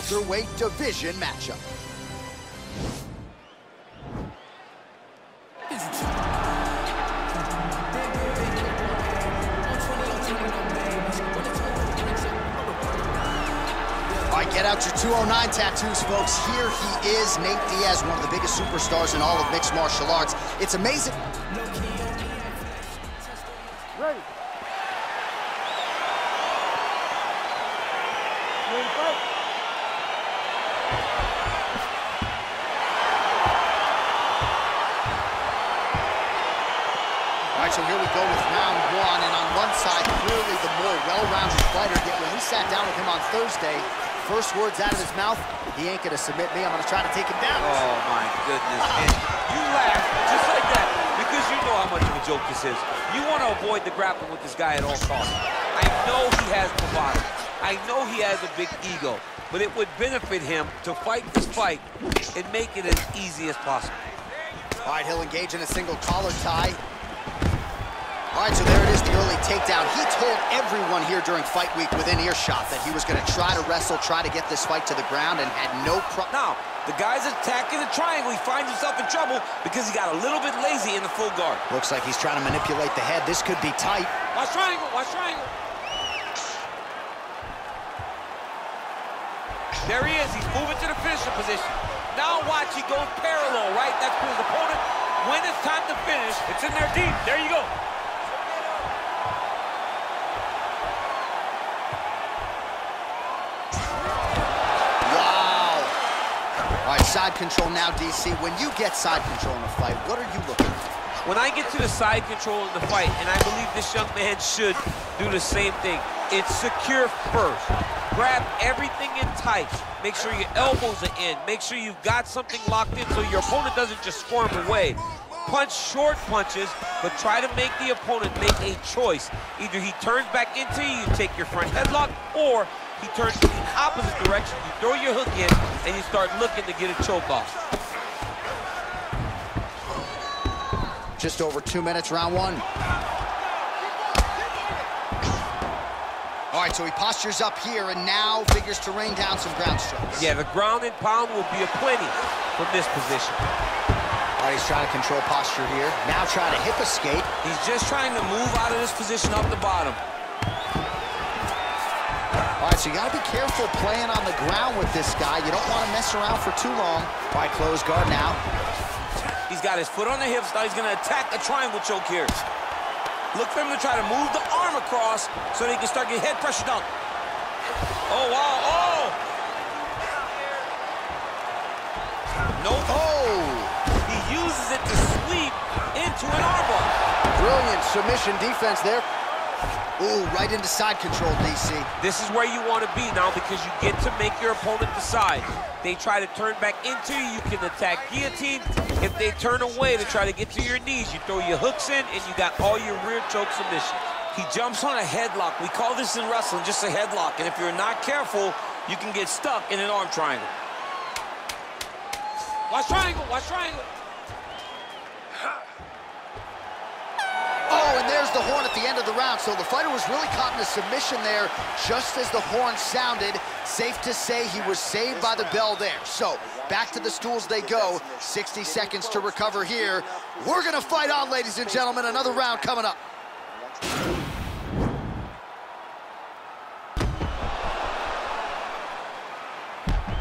welterweight division matchup. All right, get out your 209 tattoos, folks. Here he is, Nate Diaz, one of the biggest superstars in all of mixed martial arts. It's amazing. Ready. All right, so here we go with round one, and on one side, clearly the more well-rounded fighter, yet when we sat down with him on Thursday, first words out of his mouth, he ain't gonna submit me, I'm gonna try to take him down. Oh my goodness, and you laugh just like that, because you know how much of a joke this is. You wanna avoid the grappling with this guy at all costs. I know he has bravado, I know he has a big ego, but it would benefit him to fight this fight and make it as easy as possible. All right, he'll engage in a single collar tie. All right, so there it is, the early takedown. He told everyone here during fight week within earshot that he was going to try to wrestle, try to get this fight to the ground, and had no problem. Now, the guy's attacking the triangle. He finds himself in trouble because he got a little bit lazy in the full guard. Looks like he's trying to manipulate the head. This could be tight. Watch triangle, watch triangle. There he is, he's moving to the finisher position. Now watch, he goes parallel, right? That's for his opponent. When it's time to finish, it's in there deep. There you go. Side control now, DC. When you get side control in a fight, what are you looking for? When I get to the side control in the fight, and I believe this young man should do the same thing, it's secure first. Grab everything in tight. Make sure your elbows are in. Make sure you've got something locked in so your opponent doesn't just squirm away. Punch short punches, but try to make the opponent make a choice. Either he turns back into you, you take your front headlock, or he turns in the opposite direction, you throw your hook in, and you start looking to get a choke off. Just over 2 minutes, round one. All right, so he postures up here and now figures to rain down some ground strikes. Yeah, the ground and pound will be aplenty from this position. All right, he's trying to control posture here. Now trying to hip escape. He's just trying to move out of this position up the bottom. All right, so you gotta be careful playing on the ground with this guy. You don't want to mess around for too long. All right, close guard now. He's got his foot on the hips. Now he's gonna attack a triangle choke here. Look for him to try to move the arm across so that he can start getting head pressure down. Oh, wow, oh! No. Oh! He uses it to sweep into an armbar. Brilliant submission defense there. Ooh, right into side control, DC. This is where you want to be now because you get to make your opponent decide. They try to turn back into you, you can attack guillotine. If they turn away to try to get to your knees, you throw your hooks in and you got all your rear choke submissions. He jumps on a headlock. We call this in wrestling just a headlock. And if you're not careful, you can get stuck in an arm triangle. Watch triangle, watch triangle. Oh, and there's the horn at the end of the round. So the fighter was really caught in a submission there just as the horn sounded. Safe to say he was saved by the bell there. So back to the stools they go. 60 seconds to recover here. We're going to fight on, ladies and gentlemen. Another round coming up.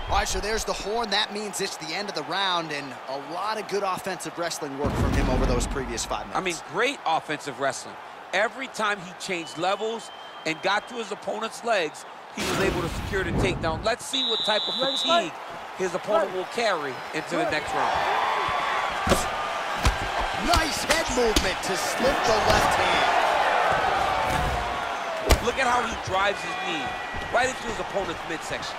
All right, so there's the horn. That means it's the end of the round, and a lot of good offensive wrestling work from him over those previous 5 minutes. I mean, great offensive wrestling. Every time he changed levels and got to his opponent's legs, he was able to secure the takedown. Let's see what type of fatigue his opponent will carry into the next round. Nice head movement to slip the left hand. Look at how he drives his knee right into his opponent's midsection.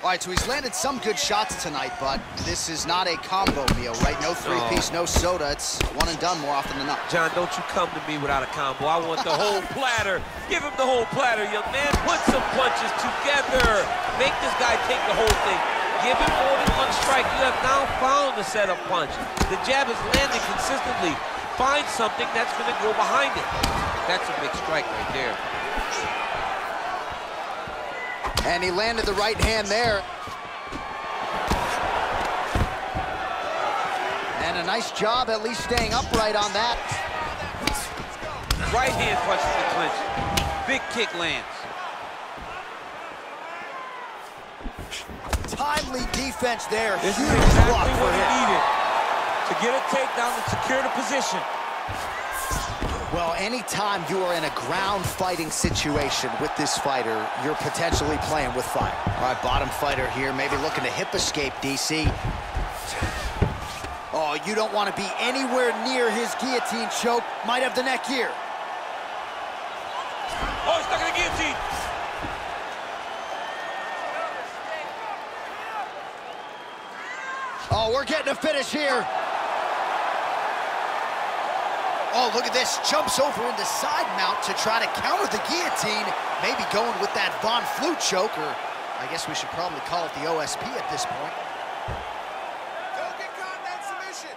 All right, so he's landed some good shots tonight, but this is not a combo meal, right? No three-piece, no soda. It's one and done more often than not. John, don't you come to me without a combo. I want the whole platter. Give him the whole platter, young man. Put some punches together. Make this guy take the whole thing. Give him more than one strike. You have now found the setup punch. The jab is landing consistently. Find something that's going to go behind it. That's a big strike right there. And he landed the right hand there. And a nice job at least staying upright on that. Right hand punches the clinch. Big kick lands. Timely defense there. This Huge is exactly block for what he him. needed to get a takedown and secure the position. Well, anytime you are in a ground fighting situation with this fighter, you're potentially playing with fire. All right, bottom fighter here, maybe looking to hip escape, DC. Oh, you don't want to be anywhere near his guillotine choke. Might have the neck here. Oh, he's stuck in the guillotine. Oh, we're getting a finish here. Oh, look at this. Jumps over into side mount to try to counter the guillotine. Maybe going with that Von Flue choke, or I guess we should probably call it the OSP at this point. Don't get caught in that submission.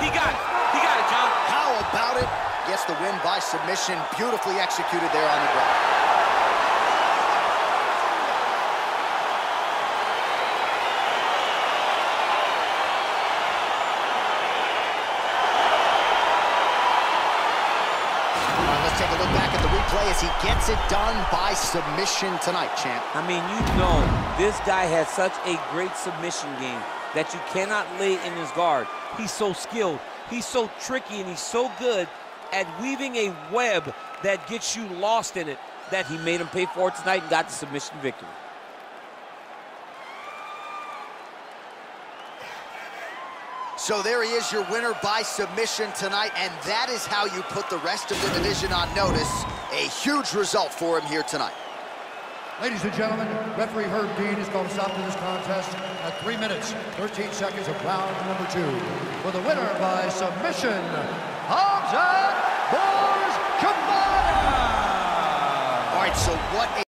He got it. He got it, John. How about it? Gets the win by submission. Beautifully executed there on the ground. Let's take a look back at the replay as he gets it done by submission tonight, champ. I mean, you know, this guy has such a great submission game that you cannot lay in his guard. He's so skilled, he's so tricky, and he's so good at weaving a web that gets you lost in it that he made him pay for it tonight and got the submission victory. So there he is, your winner by submission tonight, and that is how you put the rest of the division on notice. A huge result for him here tonight. Ladies and gentlemen, referee Herb Dean has called a stop to this contest at 3 minutes, 13 seconds of round number 2. For the winner by submission, Khamzat Chimaev! All right, so what a